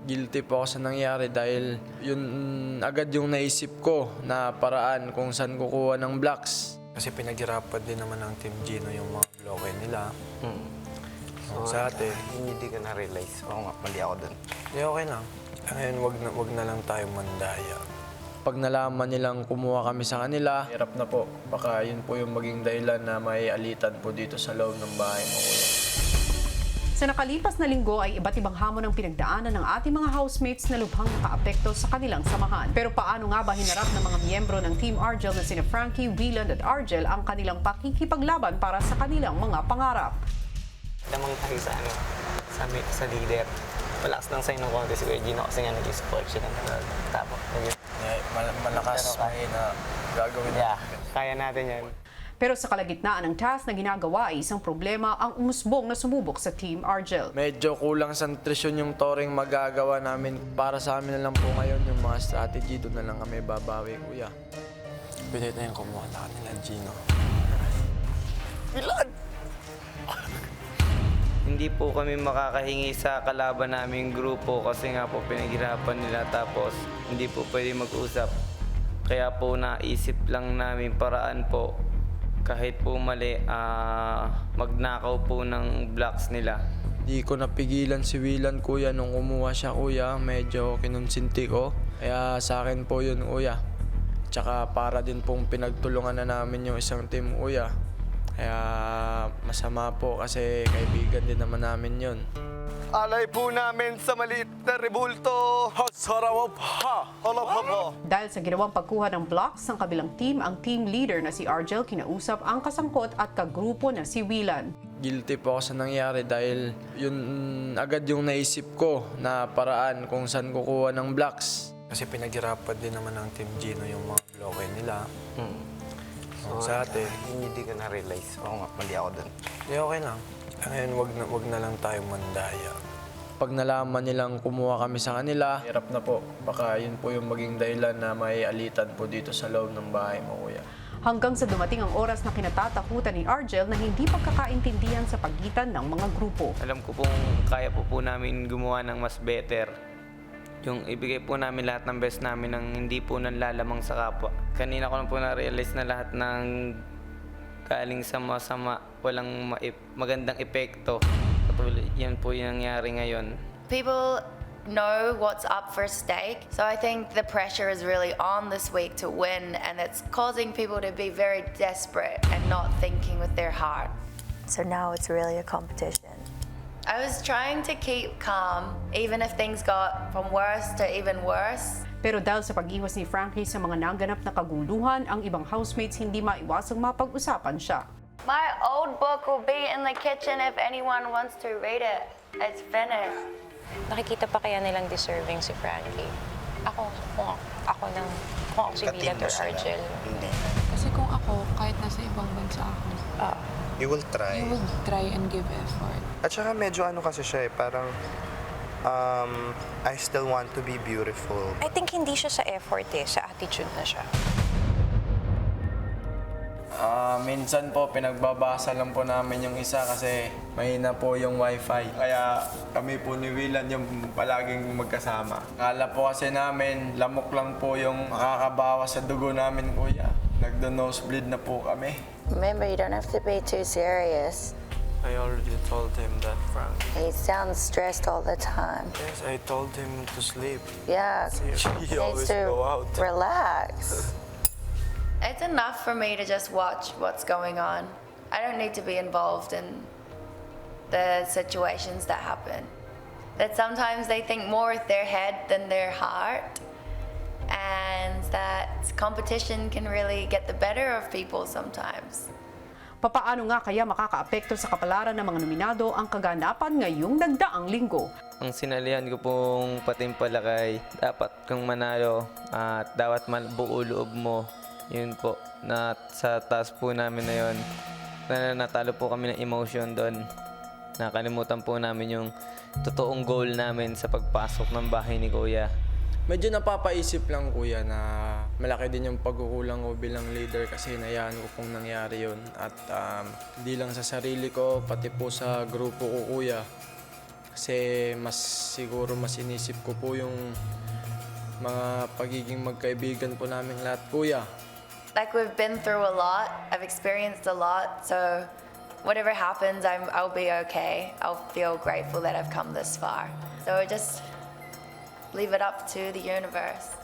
Guilty po ako sa nangyari dahil yun agad yung naisip ko na paraan kung saan kukuha ng blocks. Kasi pinaghirapan din naman ng Team Gino yung mga bloke nila. So, Sa atin. hindi ka na-realize. Oo nga, mali ako dun. Okay lang. Ngayon, wag na lang tayo mandaya. Pag nalaman nilang kumuha kami sa kanila, hirap na po. Baka yun po yung maging dahilan na may alitan po dito sa loob ng bahay mo, kuya. Sa nakalipas na linggo ay iba't ibang hamon ang pinagdaanan ng ating mga housemates na lubhang nakaapekto sa kanilang samahan. Pero paano nga ba hinarap ng mga miyembro ng Team Argel na sina Frankie, Wieland at Argel ang kanilang pakikipaglaban para sa kanilang mga pangarap? Lamang tayo sa sa leader. Malakas lang sa'yo ng konti si Kuya Gino kasi nga nag-support siya ng tapos. Malakas na gagawin Yeah, kaya natin yan. Pero sa kalagitnaan ng task na ginagawa ay isang problema ang umusbong na sumubok sa Team Argel. Medyo kulang sa nutrisyon yung touring magagawa namin. Para sa amin na lang po ngayon yung mga strategy. Doon na lang kami babawi, kuya. Pwede na yung kumuha na kanila, Gino. Ilan? Hindi po kami makakahingi sa kalaban naming grupo kasi nga po pinaghirapan nila tapos hindi po pwede mag-usap. Kaya po naisip lang namin paraan po kahit po mali magnakaw po ng blocks nila. Di ko napigilan si Wieland, kuya, nung kumuha siya, kuya. Medyo kinonsinti ko. Kaya sa akin po yun, kuya. Tsaka para din pong pinagtulungan na namin yung isang team, kuya. Kaya masama po kasi kaibigan din naman namin yun. Alay po namin sa maliit na rebulto. Hasarawap ha! Halap ha! Dahil sa ginawang pagkuha ng blocks ng kabilang team, ang team leader na si Argel kinausap ang kasangkot at kagrupo na si Wieland. Guilty po ako sa nangyari dahil yun agad yung naisip ko na paraan kung saan kukuha ng blocks. Kasi pinaghirapan din naman ng Team Gino yung mga bloke nila. So, Sa atin. hindi ka na-realize. Oo nga, mali ako dun. Okay lang. Ngayon, wag na lang tayo mandaya. Pag nalaman nilang kumuha kami sa kanila, hirap na po. Baka yun po yung maging dahilan na may alitan po dito sa loob ng bahay mo, kuya. Hanggang sa dumating ang oras na kinatatakutan ni Argel na hindi pagkakaintindihan sa pagitan ng mga grupo. Alam ko pong kaya po namin gumawa ng mas better. Yung ibigay po namin lahat ng best namin ng hindi po nanlalamang sa kapwa. Kanina ko lang po na-realize na lahat ng galing sa masama, walang magandang epekto. Katulad yan po yung nangyari ngayon. People know what's up for stake, so I think the pressure is really on this week to win, and it's causing people to be very desperate and not thinking with their heart. So now it's really a competition. I was trying to keep calm, even if things got from worse to even worse. Pero dahil sa pag-iwas ni Frankie sa mga naganap na kaguluhan, ang ibang housemates hindi maiwasang mapag-usapan siya. My old book will be in the kitchen if anyone wants to read it. It's finished. Nakikita pa kaya nilang deserving si Frankie? Kung ako si Wieland or Argel. Hindi. Kasi kung ako, kahit nasa ibang bansa ako, You will try. I would try and give effort. At saka medyo ano kasi siya parang I still want to be beautiful. I think hindi siya sa effort sa attitude na siya. Minsan po, pinagbabasa lang po namin yung isa kasi mahina po yung wifi. Kaya kami po ni Wieland yung palaging magkasama. Akala po kasi namin, lamok lang po yung makakabawa sa dugo namin, kuya. Nagdo-nosebleed na po kami. Remember, you don't have to be too serious. I already told him that, Frank. He sounds stressed all the time. Yes, I told him to sleep. Yeah, He always go out. relax. It's enough for me to just watch what's going on. I don't need to be involved in the situations that happen. That sometimes they think more with their head than their heart, and that competition can really get the better of people sometimes. Papaano nga kaya makakaapekto sa kapalaran ng mga nominado ang kaganapan ngayong nagdaang linggo? Ang sinalihan ko pong patimpalakay, dapat kang manalo at dapat buo loob mo. Yun po, na sa task po namin na yun, natalo po kami ng emotion doon. Nakalimutan po namin yung totoong goal namin sa pagpasok ng bahay ni Kuya. Medyo napapaisip lang, kuya, na malaki din yung pagkukulang ko bilang leader kasi hinayaan ko pong nangyari yun. At hindi lang sa sarili ko, pati po sa grupo ko, kuya. Kasi siguro mas inisip ko po yung mga pagiging magkaibigan po namin lahat, kuya. Like we've been through a lot, I've experienced a lot, so whatever happens, I'll be okay. I'll feel grateful that I've come this far. So just leave it up to the universe.